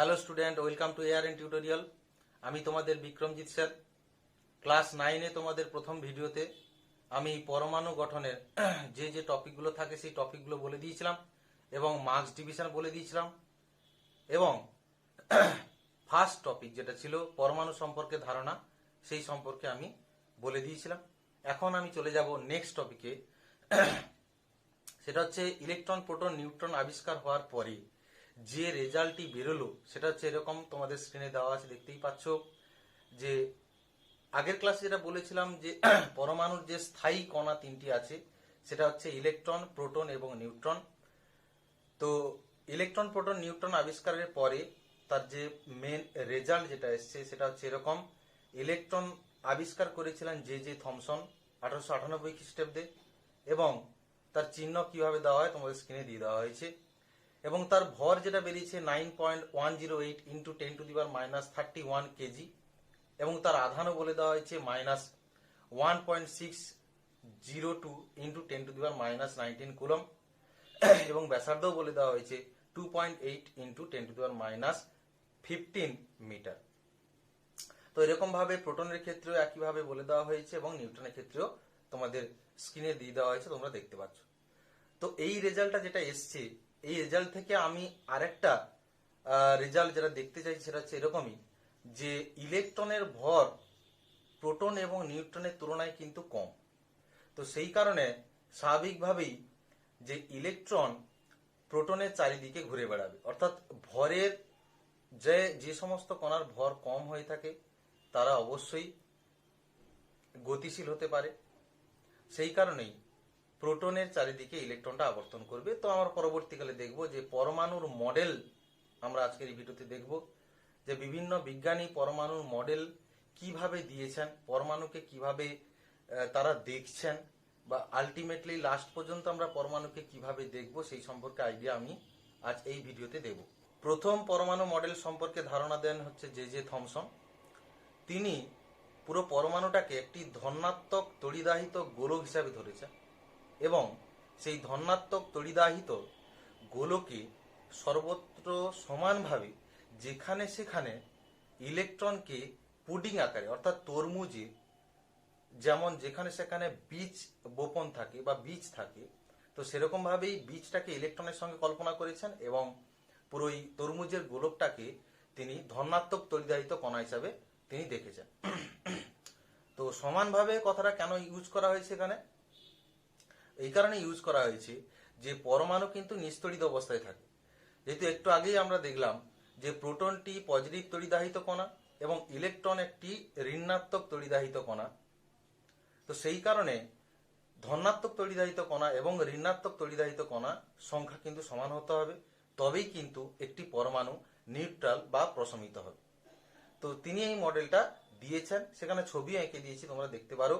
Hello student, welcome to এআরএন tutorial. আমি তোমাদের Bikramjit sir. Class 9-এ তোমাদের প্রথম ভিডিওতে আমি পরমাণু গঠনের যে যে টপিকগুলো থাকে সেই টপিকগুলো বলে দিয়েছিলাম এবং মার্কস ডিভিশন বলে দিয়েছিলাম। এবং ফার্স্ট টপিক যেটা ছিল পরমাণু সম্পর্কে ধারণা, সেই সম্পর্কে আমি বলে দিয়েছিলাম। এখন আমি চলে যাব নেক্সট টপিকে। সেটা হচ্ছে ইলেকট্রন, প্রোটন, নিউট্রন আবিষ্কার হওয়ার পরে যে রেজাল্টটি বেরোলো সেটা হচ্ছে এরকম, তোমাদের স্ক্রিনে দেওয়া আছে, দেখতেই পাচ্ছ। যে আগের ক্লাসে যেটা বলেছিলাম যে পরমাণুর যে স্থায়ী কণা তিনটি আছে, সেটা হচ্ছে ইলেকট্রন, প্রোটন এবং নিউট্রন। তো ইলেকট্রন, প্রোটন, নিউট্রন আবিষ্কারের পরে তার যে মেন রেজাল্ট যেটা এসছে সেটা হচ্ছে এরকম। ইলেকট্রন আবিষ্কার করেছিলেন জে থমসন 1898 খ্রিস্টাব্দে, এবং তার চিহ্ন কিভাবে দেওয়া হয় তোমাদের স্ক্রিনে দিয়ে দেওয়া হয়েছে। এবং তার ভর যেটা বেরিয়েছে 9.108 ইন্টু 10⁻31 কেজি, এবং তার আধানও বলে দেওয়া হয়েছে -1.602 ইন্টু 10⁻19 কুলম, এবং ব্যাসার্ধও বলে দেওয়া হয়েছে 2.8 ইন্টু 10⁻15 মিটার। তো এরকম ভাবে প্রোটনের ক্ষেত্রেও একইভাবে বলে দেওয়া হয়েছে এবং নিউট্রনের ক্ষেত্রেও তোমাদের স্ক্রিনে দিয়ে দেওয়া হয়েছে, তোমরা দেখতে পাচ্ছ। তো এই রেজাল্টটা যেটা এসছে, এই রেজাল্ট থেকে আমি আরেকটা রেজাল্ট যেটা দেখতে চাইছি সেটা হচ্ছে এরকমই, যে ইলেকট্রনের ভর প্রোটন এবং নিউট্রনের তুলনায় কিন্তু কম। তো সেই কারণে স্বাভাবিকভাবেই যে ইলেকট্রন প্রোটনের চারিদিকে ঘুরে বেড়াবে, অর্থাৎ ভরের যে সমস্ত কণার ভর কম হয়ে থাকে তারা অবশ্যই গতিশীল হতে পারে। সেই কারণেই প্রোটনের চারিদিকে ইলেকট্রনটা আবর্তন করবে। তো আমরা পরবর্তীকালে দেখব যে পরমাণুর মডেল, আমরা আজকের এই ভিডিওতে দেখব যে বিভিন্ন বিজ্ঞানী পরমাণুর মডেল কিভাবে দিয়েছেন, পরমাণুকে কিভাবে তারা দেখছেন, বা আলটিমেটলি লাস্ট পর্যন্ত আমরা পরমাণুকে কিভাবে দেখব সেই সম্পর্কে আইডিয়া আমি আজ এই ভিডিওতে দেব। প্রথম পরমাণু মডেল সম্পর্কে ধারণা দেন হচ্ছে জে থমসন। তিনি পুরো পরমাণুটাকে একটি ধনাত্মক তড়িদাহিত গোলক হিসাবে ধরেছেন, এবং সেই ধনাত্মক তড়িদাহিত গোলকে সর্বত্র সমানভাবে যেখানে সেখানে ইলেকট্রনকে পুডিং আকারে, অর্থাৎ তরমুজে যেমন যেখানে সেখানে বীজ বপন থাকে বা বীজ থাকে, তো সেরকম ভাবেই বীজটাকে ইলেকট্রনের সঙ্গে কল্পনা করেছেন এবং পুরো এই তরমুজের গোলকটাকে তিনি ধনাত্মক তড়িদাহিত কণা হিসাবে তিনি দেখেছেন। তো সমানভাবে কথাটা কেন ইউজ করা হয়েছে এখানে? এই কারণে ইউজ করা হয়েছে যে পরমাণু কিন্তু নিস্তড়িত অবস্থায় থাকে। যেহেতু একটু আগেই আমরা দেখলাম যে প্রোটনটি পজিটিভ তড়িদাহিত কণা এবং ইলেকট্রন একটি ঋণাত্মক তড়িদাহিত কণা। তো সেই কারণে ধনাত্মক তড়িদাহিত কণা এবং ঋণাত্মক তড়িদাহিত কণা সংখ্যা কিন্তু সমান হতে হবে, তবেই কিন্তু একটি পরমাণু নিউট্রাল বা প্রশমিত হবে। তো তিনি এই মডেলটা দিয়েছেন, সেখানে ছবি এঁকে দিয়েছি, তোমরা দেখতে পারো,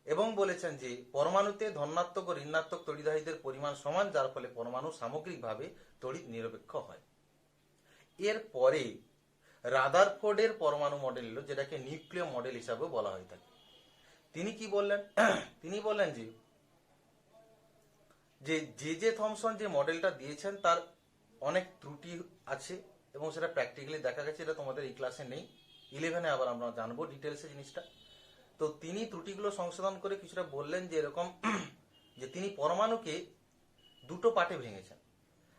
এবং বলেছেন যে পরমাণুতে ধনাত্মক ও ঋণাত্মক তড়িদাহিতের পরিমাণ সমান, যার ফলে পরমাণু সামগ্রিকভাবে তড়িৎ নিরপেক্ষ হয়। এরপরে রাদারফোর্ডের পরমাণু মডেল এলো, যেটাকে নিউক্লিয় মডেল হিসাবেও বলা হয়ে থাকে। তিনি কি বললেন? তিনি বললেন যে থমসন যে মডেলটা দিয়েছেন তার অনেক ত্রুটি আছে, এবং সেটা প্র্যাকটিক্যালি দেখা গেছে। এটা তোমাদের এই ক্লাসে নেই, 11-এ আবার আমরা জানবো ডিটেলসে জিনিসটা। তো তিনি ত্রুটিগুলো সংশোধন করে কিছুটা বললেন যে এরকম, যে তিনি পরমাণুকে দুটো পার্টে ভেঙেছেন।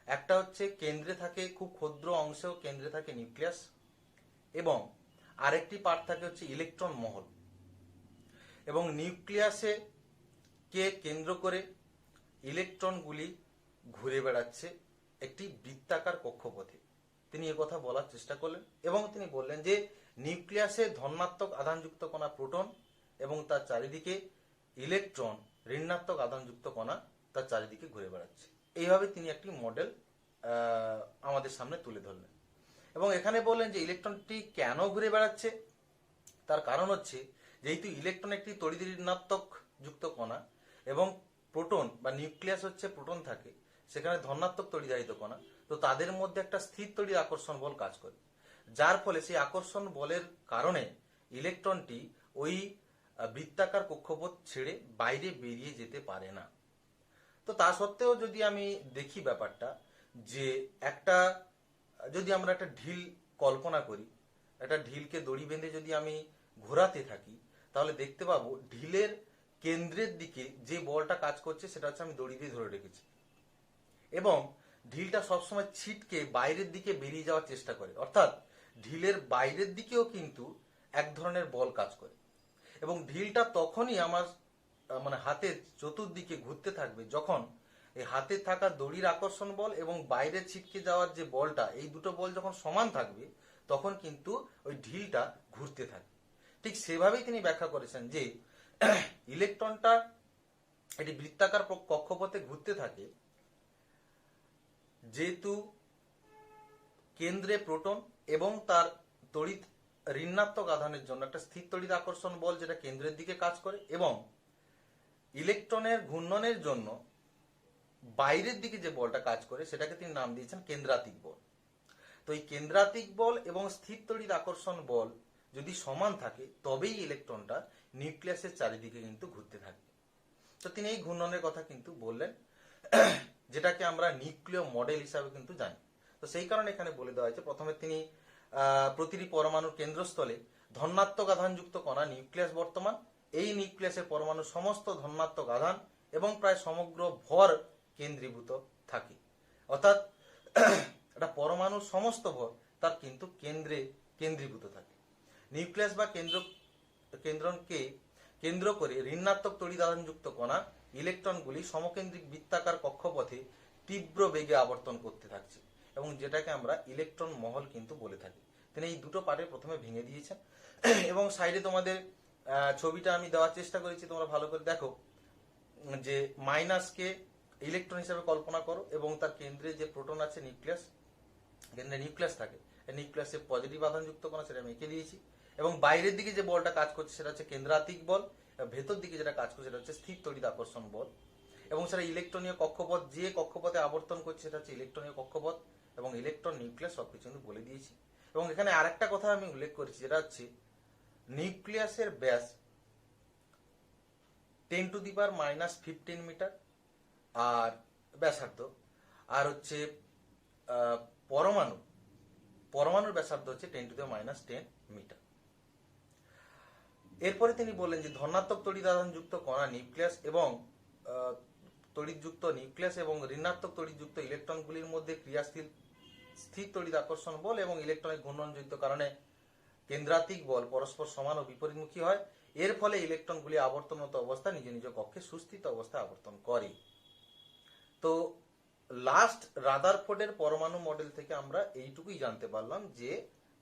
একটা হচ্ছে কেন্দ্রে থাকে খুব ক্ষুদ্র অংশেও কেন্দ্রে থাকে নিউক্লিয়াস, এবং আরেকটি পার্ট থাকে হচ্ছে ইলেকট্রন মহল। এবং নিউক্লিয়াসে কে কেন্দ্র করে ইলেকট্রনগুলি ঘুরে বেড়াচ্ছে একটি বৃত্তাকার কক্ষপথে। তিনি কথা বলার চেষ্টা করলেন, এবং তিনি বললেন যে নিউক্লিয়াসে ধনাত্মক আধানযুক্ত কণা প্রোটন এবং তার চারিদিকে ইলেকট্রন ঋণাত্মক আধানযুক্ত কণা তার চারিদিকে ঘুরে বেড়াচ্ছে। এইভাবে তিনি একটি মডেল আমাদের সামনে তুলে ধরলেন, এবং এখানে বললেন যে ইলেকট্রনটি কেন ঘুরে বেড়াচ্ছে। তার কারণ হচ্ছে, যেহেতু ইলেকট্রন একটি তড়িৎ ঋণাত্মক যুক্ত কণা এবং প্রোটন বা নিউক্লিয়াস হচ্ছে প্রোটন থাকে, সেখানে ধনাত্মক তড়িদাহিত কণা, তো তাদের মধ্যে একটা স্থির তড়িৎ আকর্ষণ বল কাজ করে, যার ফলে সেই আকর্ষণ বলের কারণে ইলেকট্রনটি ওই বৃত্তাকার কক্ষপথ ছেড়ে বাইরে বেরিয়ে যেতে পারে না। তো তা সত্ত্বেও যদি আমি দেখি ব্যাপারটা, যে একটা যদি আমরা একটা ঢিল কল্পনা করি, একটা ঢিলকে দড়ি বেঁধে যদি আমি ঘোরাতে থাকি, তাহলে দেখতে পাবো ঢিলের কেন্দ্রের দিকে যে বলটা কাজ করছে সেটা হচ্ছে আমি দড়ি দিয়ে ধরে রেখেছি, এবং ঢিলটা সবসময় ছিটকে বাইরের দিকে বেরিয়ে যাওয়ার চেষ্টা করে। অর্থাৎ ঢিলের বাইরের দিকেও কিন্তু এক ধরনের বল কাজ করে, এবং ঢিলটা তখনই আমার মানে হাতের চতুর্দিকে ঘুরতে থাকবে যখন এই হাতে থাকা দড়ির আকর্ষণ বল এবং বাইরে ছিটকে যাওয়ার যে বলটা, এই দুটো বল যখন সমান থাকবে তখন কিন্তু ওই ঢিলটা ঘুরতে থাকবে। ঠিক সেভাবেই তিনি ব্যাখ্যা করেছেন যে ইলেকট্রনটা এটি বৃত্তাকার কক্ষপথে ঘুরতে থাকে, যেহেতু কেন্দ্রে প্রোটন এবং তার তড়িৎ ঋণাত্মক আধানের জন্য একটা স্থির তড়িৎ আকর্ষণ বল যেটা কেন্দ্রের দিকে কাজ করে, এবং ইলেকট্রনের ঘূর্ণনের জন্য বাইরের দিকে যে বলটা কাজ করে সেটাকে তিনি নাম দিয়েছেন কেন্দ্রাতিক বল। তো এই কেন্দ্রাতিক বল এবং স্থির তড়িৎ আকর্ষণ বল যদি সমান থাকে তবেই ইলেকট্রনটা নিউক্লিয়াসের চারিদিকে কিন্তু ঘুরতে থাকবে। তো তিনি এই ঘূর্ণনের কথা কিন্তু বললেন, যেটাকে আমরা নিউক্লিয় মডেল হিসাবে কিন্তু জানি। তো সেই কারণে এখানে বলে দেওয়া হয়েছে, প্রথমে তিনি প্রতিটি পরমাণুর কেন্দ্রস্থলে ধনাত্মক আধানযুক্ত কণা নিউক্লিয়াস বর্তমান, এই নিউক্লিয়াসের পরমাণু সমস্ত ধনাত্মক আধান এবং প্রায় সমগ্র ভর কেন্দ্রীভূত থাকে। অর্থাৎ একটা পরমাণুর সমস্ত ভর তার কিন্তু কেন্দ্রে কেন্দ্রীভূত থাকে। নিউক্লিয়াস বা কেন্দ্রকে কেন্দ্র করে ঋণাত্মক তড়িৎ আধানযুক্ত কণা ইলেকট্রনগুলি সমকেন্দ্রিক বৃত্তাকার কক্ষপথে তীব্র বেগে আবর্তন করতে থাকছে, এবং যেটাকে আমরা ইলেকট্রন মহল কিন্তু বলে থাকি। তিনি এই দুটো পার্টে প্রথমে ভেঙে দিয়েছেন, এবং সাইডে তোমাদের ছবিটা আমি দেওয়ার চেষ্টা করেছি, তোমরা ভালো করে দেখো যে মাইনাসকে ইলেকট্রন হিসেবে কল্পনা করো, এবং তার কেন্দ্রে যে প্রোটন আছে নিউক্লিয়াস, কেন্দ্রে নিউক্লিয়াস থাকে, নিউক্লিয়াসে পজিটিভ আধানযুক্ত কণা সেটা আমি এঁকে দিয়েছি, এবং বাইরের দিকে যে বলটা কাজ করছে সেটা হচ্ছে কেন্দ্রাতিক বল, ভেতর দিকে যেটা কাজ করছে সেটা হচ্ছে স্থির তড়িৎ আকর্ষণ বল, এবং সেটা ইলেকট্রনীয় কক্ষপথ, যে কক্ষপথে আবর্তন করছে সেটা হচ্ছে ইলেকট্রনীয় কক্ষপথ, এবং ইলেকট্রন নিউক্লিয়াস সবকিছু কিন্তু বলে দিয়েছি। এবং এখানে আরেকটা কথা আমি উল্লেখ করেছি, যেটা হচ্ছে নিউক্লিয়াসের ব্যাস 10⁻⁻15 মিটার আর ব্যাসার্ধ, আর হচ্ছে পরমাণুর ব্যাসার্ধ হচ্ছে 10⁻10 মিটার। এরপরে তিনি বললেন যে ধনাত্মক তড়িৎ আধানযুক্ত কণা নিউক্লিয়াস এবং তড়িৎযুক্ত নিউক্লিয়াস এবং ঋণাত্মক তড়িৎযুক্ত ইলেকট্রনগুলির মধ্যে ক্রিয়াশীল স্থির তড়িৎ আকর্ষণ বল এবং ইলেকট্রনের ঘূর্ণনজনিত কারণে কেন্দ্রাতিক বল পরস্পর সমান ও বিপরীতমুখী হয়। এর ফলে ইলেকট্রনগুলি আবর্তনরত অবস্থা নিজ নিজ কক্ষে সুস্থিত অবস্থায় আবর্তন করে। তো লাস্ট রাদারফোর্ডের পরমাণু মডেল থেকে আমরা এইটুকুই জানতে পারলাম যে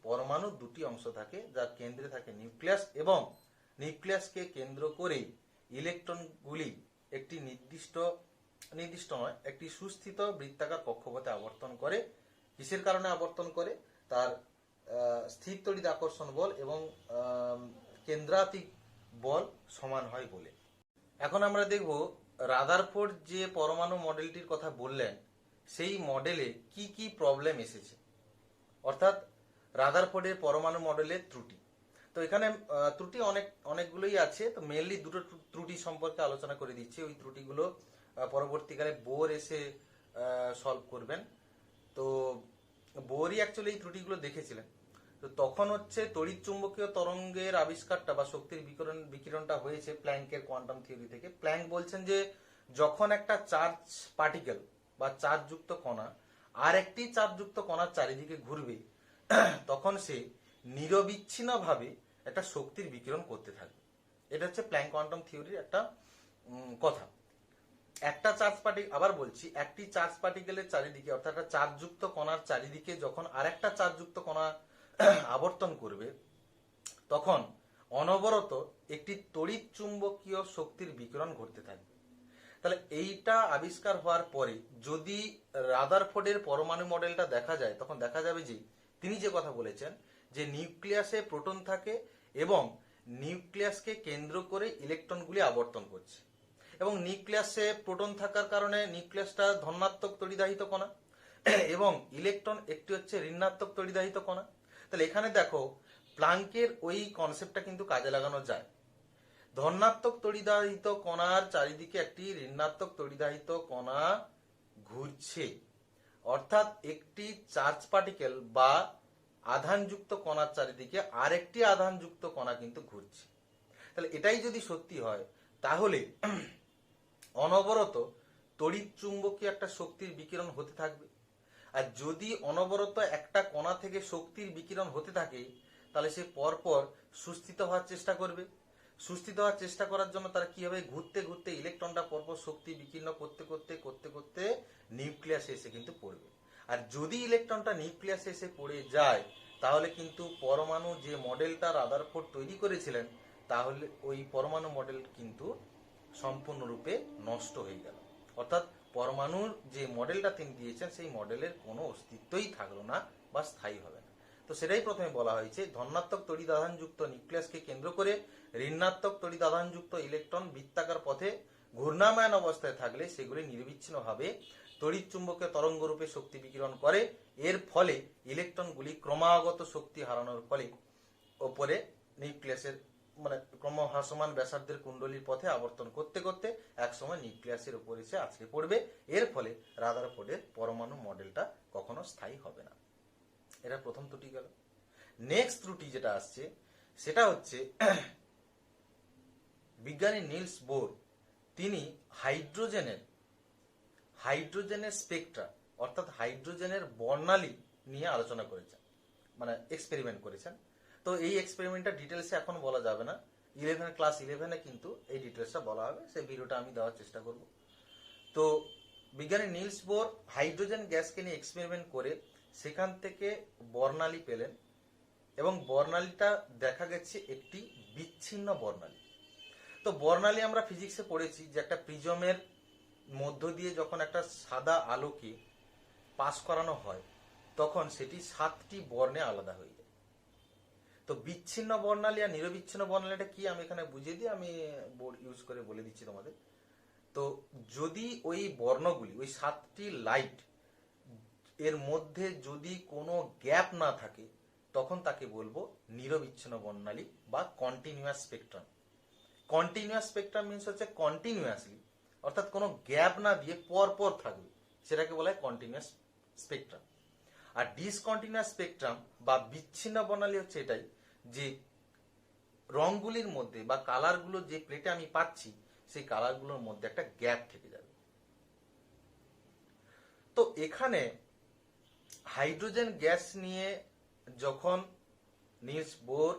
পরমাণুর দুটি অংশ থাকে, যার কেন্দ্রে থাকে নিউক্লিয়াস, এবং নিউক্লিয়াসকে কেন্দ্র করে ইলেকট্রনগুলি একটি নির্দিষ্ট নয়, একটি সুস্থিত বৃত্তাকার কক্ষপথে আবর্তন করে। কিসের কারণে আবর্তন করে? তার স্থির তড়িৎ আকর্ষণ বল এবং কেন্দ্রাতিক বল সমান হয় বলে। এখন আমরা দেখব রাদারফোর্ড যে পরমাণু মডেলটির কথা বললেন সেই মডেলে কি কি প্রবলেম এসেছে, অর্থাৎ রাদারফোর্ডের পরমাণু মডেলের ত্রুটি। তো এখানে ত্রুটি অনেকগুলোই আছে, তো মেনলি দুটো ত্রুটি সম্পর্কে আলোচনা করে দিচ্ছি। ওই ত্রুটিগুলো পরবর্তীকালে বোর এসে সলভ করবেন। তো বোরই অ্যাকচুয়ালি এই ত্রুটিগুলো দেখেছিলেন। তো তখন হচ্ছে তড়িৎ চুম্বকীয় তরঙ্গের আবিষ্কারটা বা শক্তির বিকিরণটা হয়েছে প্ল্যাঙ্কের কোয়ান্টাম থিওরি থেকে। প্ল্যাঙ্ক বলছেন যে যখন একটা চার্জ পার্টিকেল বা চার্জযুক্ত কণা আর একটি চার্জযুক্ত কণার চারিদিকে ঘুরবে তখন সে নিরবিচ্ছিন্নভাবে একটা শক্তির বিকিরণ করতে থাকবে। এটা হচ্ছে প্ল্যাঙ্ক কোয়ান্টাম থিওরির একটা কথা। একটা চার্জ পার্টিকেল, আবার বলছি, একটি চার্জ পার্টিকেলের চারিদিকে অর্থাৎ একটা চার্জযুক্ত কণার চারিদিকে যখন আরেকটা চার্জযুক্ত কণা আবর্তন করবে তখন অনবরত একটি তড়িৎ চুম্বকীয় শক্তির বিকিরণ ঘটতে থাকবে। তাহলে এইটা আবিষ্কার হওয়ার পরে যদি রাদারফোর্ডের পরমাণু মডেলটা দেখা যায় তখন দেখা যাবে যে তিনি যে কথা বলেছেন যে নিউক্লিয়াসে প্রোটন থাকে এবং নিউক্লিয়াসকে কেন্দ্র করে ইলেকট্রনগুলি আবর্তন করছে, এবং নিউক্লিয়াসে প্রোটন থাকার কারণে নিউক্লিয়াসটা ধনাত্মক তড়িদাহিত কণা এবং ইলেকট্রন একটি হচ্ছে ঋণাত্মক তড়িদাহিত কণা। তাহলে এখানে দেখো প্ল্যাঙ্কের ওই কনসেপ্টটা কিন্তু কাজে লাগানো যায়। ধনাত্মক তড়িদাহিত কণার চারিদিকে একটি ঋণাত্মক তড়িদাহিত কণা ঘুরছে, অর্থাৎ একটি চার্জ পার্টিকেল বা আধানযুক্ত কণার চারিদিকে আরেকটি আধানযুক্ত কণা কিন্তু ঘুরছে। তাহলে এটাই যদি সত্যি হয় তাহলে অনবরত তড়িৎ চুম্বকীয় একটা শক্তির বিকিরণ হতে থাকবে। আর যদি অনবরত একটা কণা থেকে শক্তির বিকিরণ হতে থাকে তাহলে সে পরপর সুস্থিত হওয়ার চেষ্টা করবে। সুস্থিত হওয়ার চেষ্টা করার জন্য তারা কি হবে, ঘুরতে ঘুরতে ইলেকট্রনটা পরপর শক্তি বিকীর্ণ করতে করতে করতে করতে নিউক্লিয়াসে এসে কিন্তু পড়বে। আর যদি ইলেকট্রনটা নিউক্লিয়াসে এসে পড়ে যায় তাহলে কিন্তু পরমাণু যে মডেলটা রাদারফোর্ড তৈরি করেছিলেন তাহলে ওই পরমাণু মডেল কিন্তু সম্পূর্ণরূপে নষ্ট হয়ে গেল। অর্থাৎ পরমাণুর যে মডেলটা তিনি দিয়েছেন সেই মডেলের কোনো অস্তিত্বই থাকলো না বা স্থায়ী হবে না। তো সেটাই প্রথমে বলা হয়েছে, ধনাত্মক তড়িদাধানযুক্ত নিউক্লিয়াসকে কেন্দ্র করে ঋণাত্মক তড়িদাধানযুক্ত ইলেকট্রন বৃত্তাকার পথে ঘূর্ণায়মান অবস্থায় থাকলে সেগুলি নিরবিচ্ছিন্নভাবে তড়িৎ চুম্বকীয় তরঙ্গ রূপে শক্তি বিকিরণ করে। এর ফলে ইলেকট্রনগুলি ক্রমাগত শক্তি হারানোর ফলে ওপরে নিউক্লিয়াসের মানে ক্রমহ্রাসমান ব্যাসার্ধের কুণ্ডলীর পথে আবর্তন করতে করতে একসময় নিউক্লিয়াসের উপর এসে আছড়ে পড়বে। এর ফলে রাদারফোর্ডের পরমাণু মডেলটা কখনো স্থায়ী হবে না। এটা প্রথম ত্রুটি গেল। নেক্সট ত্রুটি যেটা আসছে সেটা হচ্ছে বিজ্ঞানী নিলস বোর তিনি হাইড্রোজেনের স্পেকট্রা অর্থাৎ হাইড্রোজেনের বর্ণালী নিয়ে আলোচনা করেছেন, মানে এক্সপেরিমেন্ট করেছেন। তো এই এক্সপেরিমেন্টটা ডিটেলসে এখন বলা যাবে না, ক্লাস 11-এ কিন্তু এই ডিটেলসটা বলা হবে, সেই ভিডিওটা আমি দেওয়ার চেষ্টা করব। তো বিজ্ঞানী নিলস বোর হাইড্রোজেন গ্যাসকে নিয়ে এক্সপেরিমেন্ট করে সেখান থেকে বর্ণালী পেলেন এবং বর্ণালীটা দেখা গেছে একটি বিচ্ছিন্ন বর্ণালী। তো বর্ণালী আমরা ফিজিক্সে পড়েছি যে একটা প্রিজমের মধ্য দিয়ে যখন একটা সাদা আলোকে পাস করানো হয় তখন সেটি 7টি বর্ণে আলাদা হয়ে যায়। তো বিচ্ছিন্ন বর্ণালী আর নিরবিচ্ছিন্ন বর্ণালীটা কি আমি এখানে বুঝিয়ে দিই, আমি বোর্ড ইউজ করে বলে দিচ্ছি তোমাদের। তো যদি ওই বর্ণগুলি ওই 7টি লাইট এর মধ্যে যদি কোনো গ্যাপ না থাকে তখন তাকে বলবো নিরবিচ্ছিন্ন বর্ণালী বা continuous spectrum. Continuous spectrum means হচ্ছে কন্টিনিউয়াসলি অর্থাৎ কোনো গ্যাপ না দিয়ে পরপর থাকবে, সেটাকে বলা হয় কন্টিনিউয়াস স্পেকট্রাম। আর ডিসকন্টিনিউয়াস স্পেকট্রাম বা বিচ্ছিন্ন বর্ণালী হচ্ছে এটাই যে রংগুলির মধ্যে বা কালারগুলো যে প্লেটে আমি পাচ্ছি সেই কালারগুলোর মধ্যে একটা গ্যাপ থেকে যাবে। তো এখানে হাইড্রোজেন গ্যাস নিয়ে যখন নিলস বোর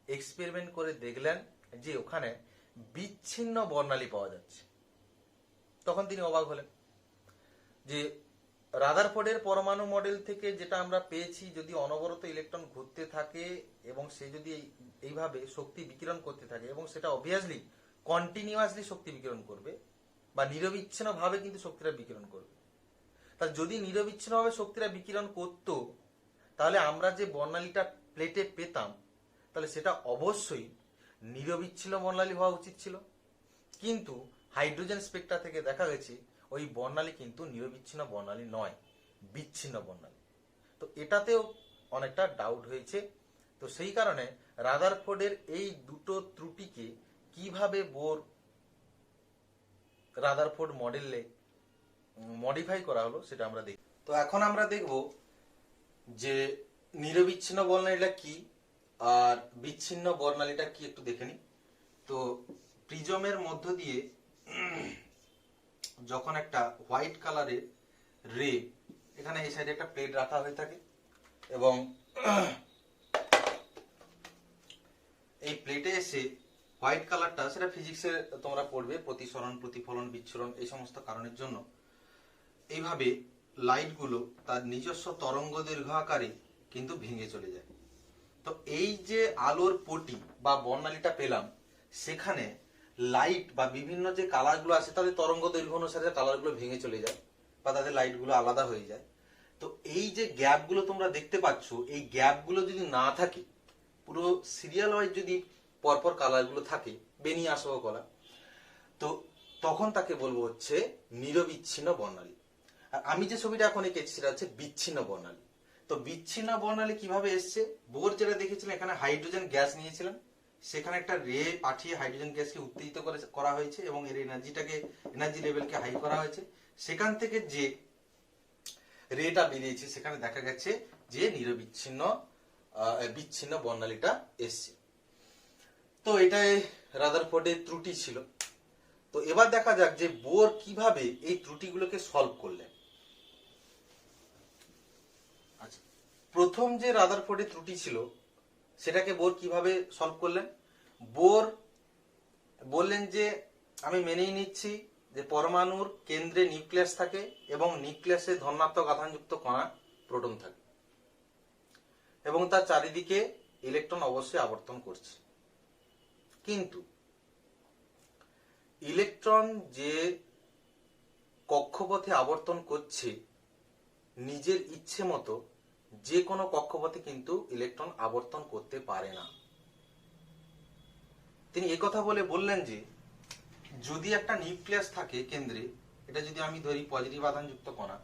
এক্সপেরিমেন্ট করে দেখলেন যে ওখানে বিচ্ছিন্ন বর্ণালী পাওয়া যাচ্ছে তখন তিনি অবাক হলেন যে রাদারফোর্ডের পরমাণু মডেল থেকে যেটা আমরা পেয়েছি যদি অনবরত ইলেকট্রন ঘুরতে থাকে এবং সে যদি এইভাবে শক্তি বিকিরণ করতে থাকে এবং সেটা অবভিয়াসলি কন্টিনিউয়াসলি শক্তি বিকিরণ করবে বা নিরবিচ্ছিন্নভাবে কিন্তু শক্তিটা বিকিরণ করবে। তাহলে যদি নিরবিচ্ছিন্নভাবে শক্তিটা বিকিরণ করত তাহলে আমরা যে বর্ণালীটা প্লেটে পেতাম তাহলে সেটা অবশ্যই নিরবিচ্ছিন্ন বর্ণালী হওয়া উচিত ছিল। কিন্তু হাইড্রোজেন স্পেকট্রা থেকে দেখা গেছে ওই বর্ণালী কিন্তু নিরবিচ্ছিন্ন বর্ণালী নয়, বিচ্ছিন্ন বর্ণালী। তো এটাতেও অনেকটা ডাউট হয়েছে। তো সেই কারণে রাদারফোর্ডের এই দুটো ত্রুটিকে কিভাবে বোর রাদারফোর্ড মডেলে মডিফাই করা হলো সেটা আমরা দেখব। তো এখন আমরা দেখব যে নিরবিচ্ছিন্ন বর্ণালীটা কি আর বিচ্ছিন্ন বর্ণালীটা কি একটু দেখে নিই। তো প্রিজমের মধ্য দিয়ে যখন একটা হোয়াইট কালারের রে, এখানে এই সাইডে একটা প্লেট রাখা হয়ে থাকে এবং এই প্লেটে এসে হোয়াইট কালারটা, সেটা ফিজিক্সে তোমরা পড়বে, প্রতিসরণ প্রতিফলন বিচ্ছুরণ এই সমস্ত কারণের জন্য এইভাবে লাইটগুলো তার নিজস্ব তরঙ্গ দৈর্ঘ্য আকারে কিন্তু ভেঙে চলে যায়। তো এই যে আলোর পটি বা বর্ণালীটা পেলাম সেখানে লাইট বা বিভিন্ন যে কালারগুলো আছে তাদের তরঙ্গ দৈর্ঘ্য অনুসারে কালারগুলো ভেঙে চলে যায় বা তাদের লাইটগুলো আলাদা হয়ে যায়। তো এই যে গ্যাপগুলো তোমরা দেখতে পাচ্ছ, এই গ্যাপগুলো যদি না থাকে, পুরো সিরিয়াল ওয়াইজ যদি পরপর কালারগুলো থাকে বেনিয়ে আসা কলা, তো তখন তাকে বলবো হচ্ছে নিরবিচ্ছিন্ন বর্ণালী। আর আমি যে ছবিটা এখন এঁকেছি সেটা হচ্ছে বিচ্ছিন্ন বর্ণালী। তো বিচ্ছিন্ন বর্ণালী কিভাবে এসছে, বোর যেটা দেখেছিলেন এখানে হাইড্রোজেন গ্যাস নিয়েছিলেন, সেখানে একটা রে পাঠিয়ে হাইড্রোজেন গ্যাসকে উত্তেজিত করা হয়েছে এবং এর এনার্জি লেভেলকে হাই করা হয়েছে। সেখান থেকে যে রেটা বেরিয়েছে সেখানে দেখা গেছে যে বিচ্ছিন্ন বর্ণালীটা এসছে। তো এটাই রাদারফোর্ডের ত্রুটি ছিল। তো এবার দেখা যাক যে বোর কিভাবে এই ত্রুটিগুলোকে সলভ করলেন। আচ্ছা, প্রথম যে রাদারফোর্ডের ত্রুটি ছিল সেটাকে বোর কিভাবে সলভ করলেন। বোর বললেন যে আমি মেনেই নিচ্ছি যে পরমাণুর কেন্দ্রে নিউক্লিয়াস থাকে এবং নিউক্লিয়াসে ধনাত্মক আধানযুক্ত কণা প্রোটন থাকে এবং তার চারিদিকে ইলেকট্রন অবশ্যই আবর্তন করছে। কিন্তু ইলেকট্রন যে কক্ষপথে আবর্তন করছে নিজের ইচ্ছে মতো যে কোনো কক্ষপথে কিন্তু ইলেকট্রন আবর্তন করতে পারে না। তিনি একথা বলে বললেন যে যদি একটা নিউক্লিয়াস থাকে কেন্দ্রে, এটা যদি আমি ধরি পজিটিভ আধানযুক্ত কণা,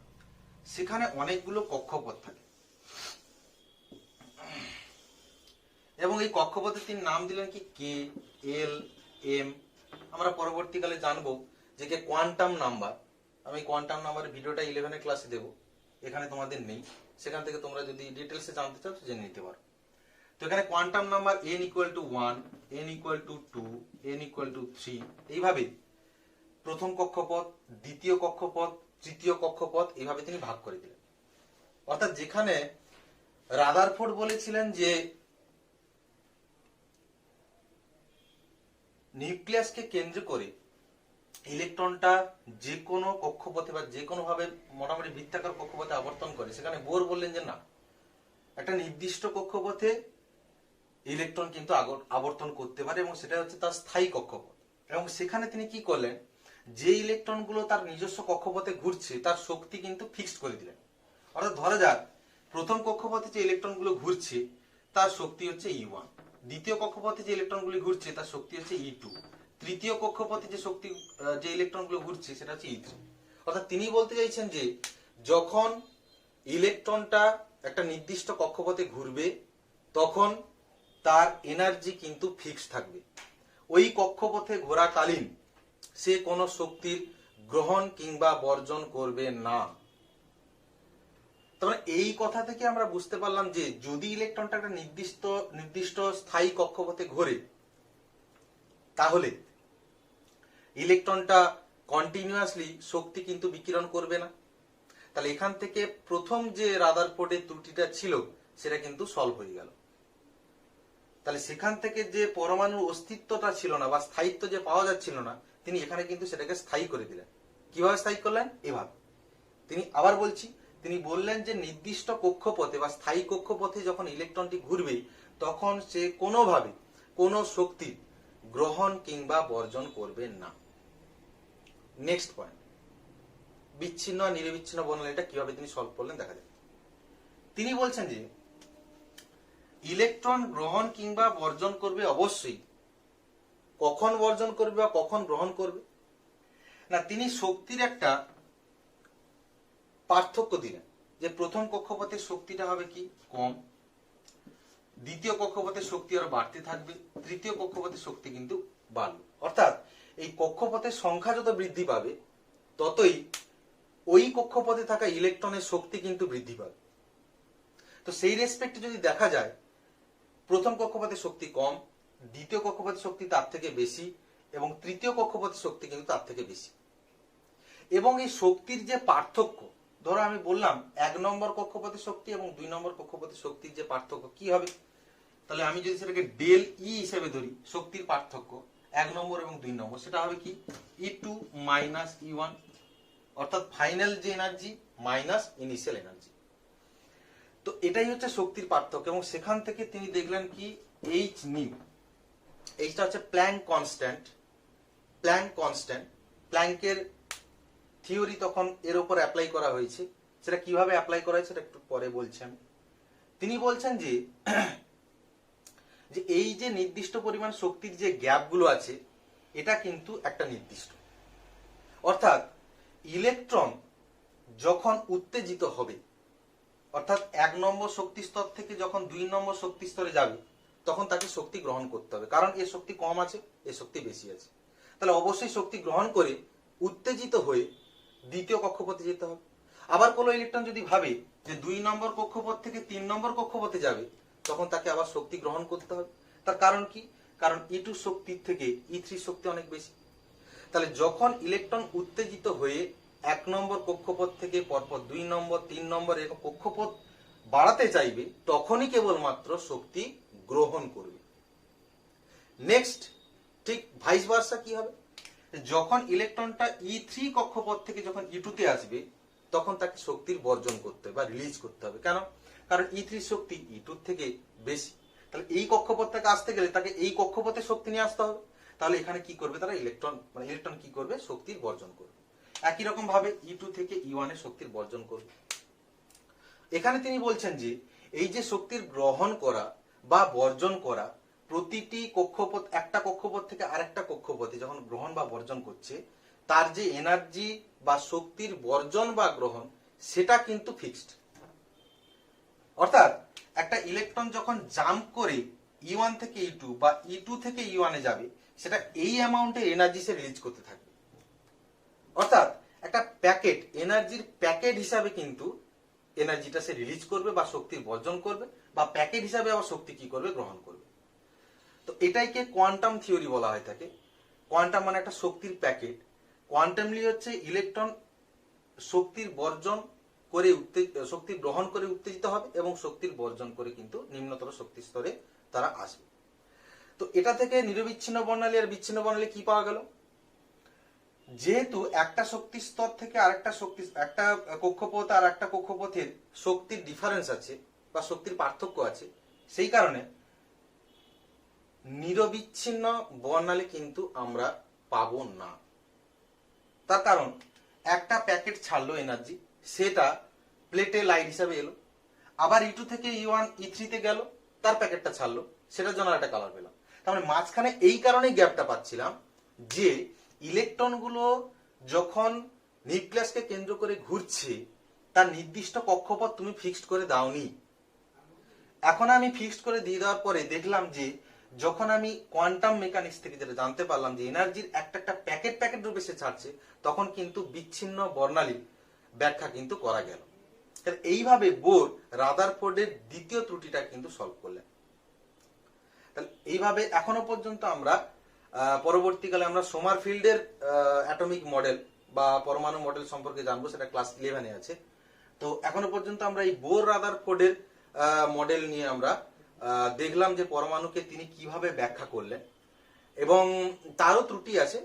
সেখানে অনেকগুলো কক্ষপথ থাকে এবং এই কক্ষপথে তিনি নাম দিলেন কি কে, এল, এম। আমরা পরবর্তীকালে জানবো যে কে কোয়ান্টাম নাম্বার। আমি কোয়ান্টাম নাম্বারের ভিডিওটা 11 ক্লাসে দেব, এখানে তোমাদের নেই, সেখান থেকে তোমরা যদি ডিটেলসে জানতে চাও জেনে নিতে পারো। তো এখানে quantum number n = 1, n = 2, n = 3, এইভাবে প্রথম কক্ষপথ, দ্বিতীয় কক্ষপথ, তৃতীয় কক্ষপথ এইভাবে তিনি ভাগ করে দিলেন। অর্থাৎ যেখানে রাদারফোর্ড বলেছিলেন যে নিউক্লিয়াসকে কেন্দ্র করে ইলেকট্রনটা যে কোনো কক্ষপথে বা যে কোনো ভাবে মোটামুটি বৃত্তাকার কক্ষপথে আবর্তন করে, সেখানে বোর বললেন যে না, একটা নির্দিষ্ট কক্ষপথে ইলেকট্রন কিন্তু আবর্তন করতে পারে এবং সেটা হচ্ছে তার স্থায়ী কক্ষপথ। এবং সেখানে তিনি কি করলেন, যে ইলেকট্রনগুলো তার নিজস্ব কক্ষপথে ঘুরছে তার শক্তি কিন্তু ফিক্সড করে দিলেন। অর্থাৎ ধরা যাক প্রথম কক্ষপথে যে ইলেকট্রনগুলো ঘুরছে তার শক্তি হচ্ছে E1, দ্বিতীয় কক্ষপথে যে ইলেকট্রনগুলো ঘুরছে তার শক্তি হচ্ছে E2, তৃতীয় কক্ষপথে যে ইলেকট্রনগুলো ঘুরছে সেটা হচ্ছে E3। অর্থাৎ তিনি বলতে চাইছেন যে যখন ইলেকট্রনটা একটা নির্দিষ্ট কক্ষপথে ঘুরবে তখন তার এনার্জি কিন্তু ফিক্স থাকবে। ওই কক্ষপথে ঘোরাকালীন সে কোনো শক্তির গ্রহণ কিংবা বর্জন করবে না। তবে এই কথা থেকে আমরা বুঝতে পারলাম যে যদি ইলেকট্রনটা একটা নির্দিষ্ট স্থায়ী কক্ষপথে ঘোরে তাহলে ইলেকট্রনটা কন্টিনিউয়াসলি শক্তি কিন্তু বিকিরণ করবে না। তাহলে এখান থেকে প্রথম যে রাদারফোর্ডের ত্রুটিটা ছিল সেটা কিন্তু সলভ হয়ে গেল। তাহলে সেখান থেকে যে পরমাণুর অস্তিত্বটা ছিল না বা স্থায়িত্ব যে পাওয়া যাচ্ছিল না, তিনি এখানে কিন্তু সেটাকে স্থায়ী করে দিলেন। কিভাবে স্থায়ী করলেন? এভাবে তিনি আবার বলছি, তিনি বললেন যে নির্দিষ্ট কক্ষপথে বা স্থায়ী কক্ষপথে যখন ইলেকট্রনটি ঘুরবে তখন সে কোনোভাবে কোনো শক্তি গ্রহণ কিংবা বর্জন করবে না। নেক্সট পয়েন্ট, বিচ্ছিন্ন আর নিরবিচ্ছিন্ন বর্ণালীটা কিভাবে তিনি সলভ করলেন দেখা যাবে। তিনি বলছেন যে ইলেকট্রন গ্রহণ কিংবা বর্জন করবে অবশ্যই। কখন বর্জন করবে বা কখন গ্রহণ করবে না, তিনি শক্তির একটা পার্থক্য দিলেন যে প্রথম কক্ষপথের শক্তিটা হবে কি কম, দ্বিতীয় কক্ষপথের শক্তি আরো বাড়তে থাকবে, তৃতীয় কক্ষপথের শক্তি কিন্তু বাড়বে। অর্থাৎ এই কক্ষপথের সংখ্যা যত বৃদ্ধি পাবে ততই ওই কক্ষপথে থাকা ইলেকট্রনের শক্তি কিন্তু বৃদ্ধি পাবে। তো সেই রেসপেক্টে যদি দেখা যায় প্রথম কক্ষপথের শক্তি কম, দ্বিতীয় কক্ষপথের শক্তি তার থেকে বেশি এবং তৃতীয় কক্ষপথের শক্তি কিন্তু তার থেকে বেশি। এবং এই শক্তির যে পার্থক্য, ধরো আমি বললাম 1 নম্বর কক্ষপথের শক্তি এবং 2 নম্বর কক্ষপথের শক্তির যে পার্থক্য কি হবে, তাহলে আমি যদি সেটাকে ডেল ই হিসেবে ধরি শক্তির পার্থক্য 1 নম্বর এবং 2 নম্বর, সেটা হবে কি E2 মাইনাস E1, অর্থাৎ ফাইনাল যে এনার্জি মাইনাস ইনিশিয়াল এনার্জি। তো এটাই হচ্ছে শক্তির পার্থক্য। এবং সেখান থেকে তিনি দেখলেন কি এইচ নিউ, এইচটা হচ্ছে প্ল্যাঙ্ক কনস্ট্যান্ট। প্ল্যাঙ্কের থিওরি তখন এর উপর অ্যাপ্লাই করা হয়েছে। সেটা কিভাবে অ্যাপ্লাই করা হয়েছে সেটা একটু পরে বলছি আমি। তিনি বলছেন যে এই যে নির্দিষ্ট পরিমাণ শক্তির যে গ্যাপগুলো আছে এটা কিন্তু একটা নির্দিষ্ট, অর্থাৎ ইলেকট্রন যখন উত্তেজিত হবে, অর্থাৎ 1 নম্বর শক্তি স্তর থেকে যখন 2 নম্বর শক্তি স্তরে যাবে তখন তাকে শক্তি গ্রহণ করতে হবে, কারণ এর শক্তি কম আছে এর শক্তি বেশি আছে। তাহলে অবশ্যই শক্তি গ্রহণ করে উত্তেজিত হয়ে দ্বিতীয় কক্ষপথে যেতে হবে। আবার কোনো ইলেকট্রন যদি ভাবে যে 2 নম্বর কক্ষপথ থেকে 3 নম্বর কক্ষপথে যাবে, তখন তাকে আবার শক্তি গ্রহণ করতে হবে। তার কারণ কি? কারণ E2 শক্তির থেকে E3 শক্তি অনেক বেশি। তাহলে যখন ইলেকট্রন উত্তেজিত হয়ে 1 নম্বর কক্ষপথ থেকে পরপর 2 নম্বর 3 নম্বর এরকম কক্ষপথ বাড়াতে চাইবে, তখনই কেবলমাত্র শক্তি গ্রহণ করবে। নেক্সট, ঠিক ভাইস ভার্সা কি হবে? যখন ইলেকট্রনটা E3 কক্ষপথ থেকে যখন E2 তে আসবে, তখন তাকে শক্তির বর্জন করতে হবে বা রিলিজ করতে হবে। কেন? কারণ E3 শক্তি E2 থেকে বেশি। তাহলে এই কক্ষপথ থেকে আসতে গেলে তাকে এই কক্ষপথে শক্তি নিয়ে আসতে হবে। তাহলে এখানে কি করবে তারা? ইলেকট্রন কি করবে? শক্তির বর্জন করবে। একই রকম ভাবে E2 থেকে E1 এ শক্তির বর্জন করবে। এখানে তিনি বলছেন যে এই যে শক্তির গ্রহণ করা বা বর্জন করা, প্রতিটি কক্ষপথ, একটা কক্ষপথ থেকে আরেকটা কক্ষপথে যখন গ্রহণ বা বর্জন করছে, তার যে এনার্জি বা শক্তির বর্জন বা গ্রহণ, সেটা কিন্তু ফিক্সড। অর্থাৎ একটা ইলেকট্রন যখন জাম্প করে E1 থেকে E2 বা E2 থেকে E1 এ যাবে, সেটা এই অ্যামাউন্টের এনার্জি সে রিলিজ করতে থাকবে। অর্থাৎ একটা প্যাকেট, এনার্জির প্যাকেট হিসাবে কিন্তু এনার্জিটা সে রিলিজ করবে বা শক্তির বর্জন করবে, বা প্যাকেট হিসাবে আবার শক্তি কি করবে? গ্রহণ করবে। তো এটাইকে কোয়ান্টাম থিওরি বলা হয় থাকে। কোয়ান্টাম মানে একটা শক্তির প্যাকেট। কোয়ান্টামলি হচ্ছে ইলেকট্রন শক্তির বর্জন করে শক্তি গ্রহণ করে উত্তেজিত হবে এবং শক্তির বর্জন করে কিন্তু নিম্নতর শক্তি স্তরে তারা আসবে। তো এটা থেকে নিরবিচ্ছিন্ন বর্ণালী আর বিচ্ছিন্ন বর্ণালী কি পাওয়া গেল? যেহেতু একটা শক্তি স্তর থেকে আরেকটা শক্তি, একটা কক্ষপথ আর একটা কক্ষপথের শক্তির ডিফারেন্স আছে বা শক্তির পার্থক্য আছে, সেই কারণে নিরবিচ্ছিন্ন বর্ণালী কিন্তু আমরা পাবো না। তার কারণ একটা প্যাকেট ছাড়লো এনার্জি, সেটা প্লেটে লাইট হিসাবে এলো, আবার E2 থেকে E1 E3 তে গেল, তার প্যাকেটটা ছাড়লো, সেটার জন্য একটা কালার পেলাম। তার মানে মাঝখানে এই কারণেই গ্যাপটা পাচ্ছিলাম যে ইলেকট্রনগুলো যখন নিউক্লিয়াসকে কেন্দ্র করে ঘুরছে, তার নির্দিষ্ট কক্ষপথ তুমি ফিক্সড করে দাওনি। এখন আমি ফিক্সড করে দিয়ে দেওয়ার পরে দেখলাম যে যখন আমি কোয়ান্টাম মেকানিক্স থেকে যেটা জানতে পারলাম যে এনার্জির একটা একটা প্যাকেট প্যাকেট রূপে সে ছাড়ছে, তখন কিন্তু বিচ্ছিন্ন বর্ণালীর ব্যাখ্যা কিন্তু করা গেল। এইভাবে বোর রাদারফোর্ডের দ্বিতীয় ত্রুটিটা কিন্তু সলভ করলেন। তাহলে এইভাবে এখনো পর্যন্ত আমরা পরবর্তীকালে আমরা সোমারফিল্ডের অ্যাটমিক মডেল বা পরমাণু মডেল সম্পর্কে জানবো, সেটা ক্লাস 11-এ আছে। তো এখনো পর্যন্ত আমরা এই বোর রাদারফোর্ডের মডেল নিয়ে আমরা দেখলাম যে পরমাণুকে তিনি কিভাবে ব্যাখ্যা করলেন, এবং তারও ত্রুটি আছে।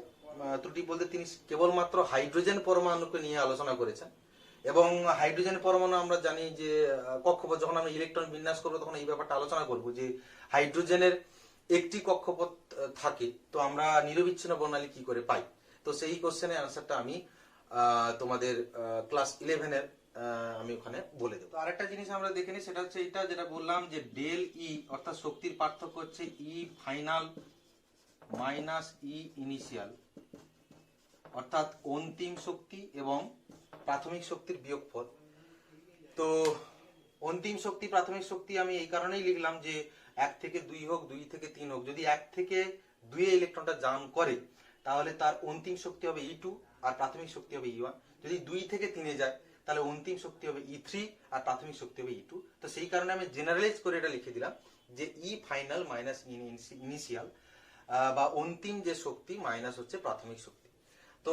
ত্রুটি বলতে তিনি কেবলমাত্র হাইড্রোজেন পরমাণুকে নিয়ে আলোচনা করেছেন, এবং হাইড্রোজেন পরমাণু আমরা জানি যে কক্ষপথ, যখন আমরা ইলেকট্রন বিন্যাস করবো তখন এই ব্যাপারটা আলোচনা করবো যে হাইড্রোজেনের একটি কক্ষপথ থাকে, তো আমরা নিরবিচ্ছিন্ন বর্ণালী কি করে পাই। তো সেই কোশ্চেনের অ্যান্সারটা আমি তোমাদের ক্লাস 11-এর আমি ওখানে বলে দেবো। তো আরেকটা জিনিস আমরা দেখে নিই, সেটা হচ্ছে এটা যেটা বললাম যে ডেল ই, অর্থাৎ শক্তির পার্থক্য হচ্ছে ই ফাইনাল মাইনাস ই ইনিশিয়াল, অর্থাৎ অন্তিম শক্তি এবং প্রাথমিক শক্তির বিয়োগফল। তো অন্তিম শক্তি প্রাথমিক শক্তি আমি এই কারণেই লিখলাম যে 1 থেকে 2 হোক, 2 থেকে 3 হোক, যদি 1 থেকে 2 এ ইলেকট্রনটা জাম্প করে, তাহলে তার অন্তিম শক্তি হবে E2 আর প্রাথমিক শক্তি হবে E1। যদি 2 থেকে 3 এ যায়, তাহলে অন্তিম শক্তি হবে E3 আর প্রাথমিক শক্তি হবে E2। তো সেই কারণে আমি জেনারেলাইজ করে এটা লিখে দিলাম যে ই ফাইনাল মাইনাস ইনিশিয়াল, বা অন্তিম যে শক্তি মাইনাস হচ্ছে প্রাথমিক শক্তি। তো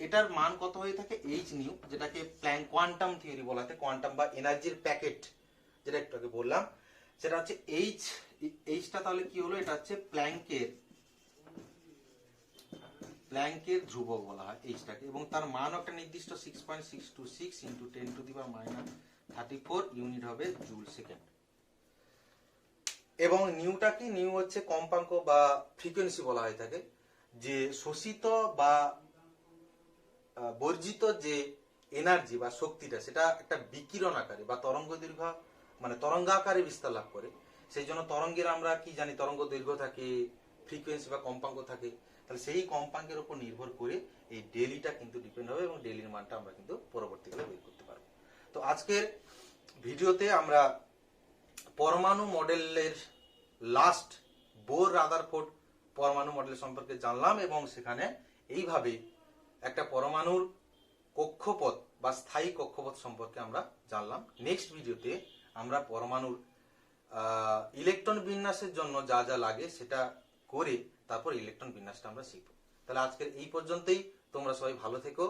এটার মান কত হয়ে থাকে? এইচ নিউ, যেটাকে প্ল্যাঙ্ক কোয়ান্টাম থিওরি বলা হয়, কোয়ান্টাম বা এনার্জির প্যাকেট যেটা একটু আগে বললাম, সেটা হচ্ছে এইচটা। তাহলে কি হলো? এটা হচ্ছে প্ল্যাঙ্কের ধ্রুবক বলা হয় এইচটাকে, এবং তার মান একটা নির্দিষ্ট 6.626 ইন্টু 10⁻34 ইউনিট হবে জুল সেকেন্ড। এবং নিউটা কি? নিউ হচ্ছে কম্পাঙ্ক বা ফ্রিকোয়েন্সি বলা হয় থাকে, যে শোষিত বা বর্জিত যে এনার্জি বা শক্তিটা, সেটা একটা বিকিরণ আকারে বা তরঙ্গ দৈর্ঘ্য মানে তরঙ্গাকারে বিস্তার লাভ করে। সেই জন্য তরঙ্গের আমরা কি জানি? তরঙ্গ দৈর্ঘ্য থাকে, ফ্রিকোয়েন্সি বা কম্পাঙ্ক থাকে। তাহলে সেই কম্পাঙ্কের উপর নির্ভর করে এই ডেলিটা কিন্তু ডিপেন্ড হবে, এবং ডেলির মানটা আমরা কিন্তু পরবর্তীকালে বের করতে পারবো। তো আজকের ভিডিওতে আমরা পরমাণু মডেলের লাস্ট বোর রাদারফোর্ড পরমাণু মডেল সম্পর্কে জানলাম, এবং সেখানে এইভাবে একটা পরমাণুর কক্ষপথ বা স্থায়ী কক্ষপথ সম্পর্কে আমরা জানলাম। নেক্সট ভিডিওতে আমরা পরমাণুর ইলেকট্রন বিন্যাসের জন্য যা যা লাগে সেটা করে তারপর ইলেকট্রন বিন্যাসটা আমরা শিখব। তাহলে আজকের এই পর্যন্তই। তোমরা সবাই ভালো থেকো।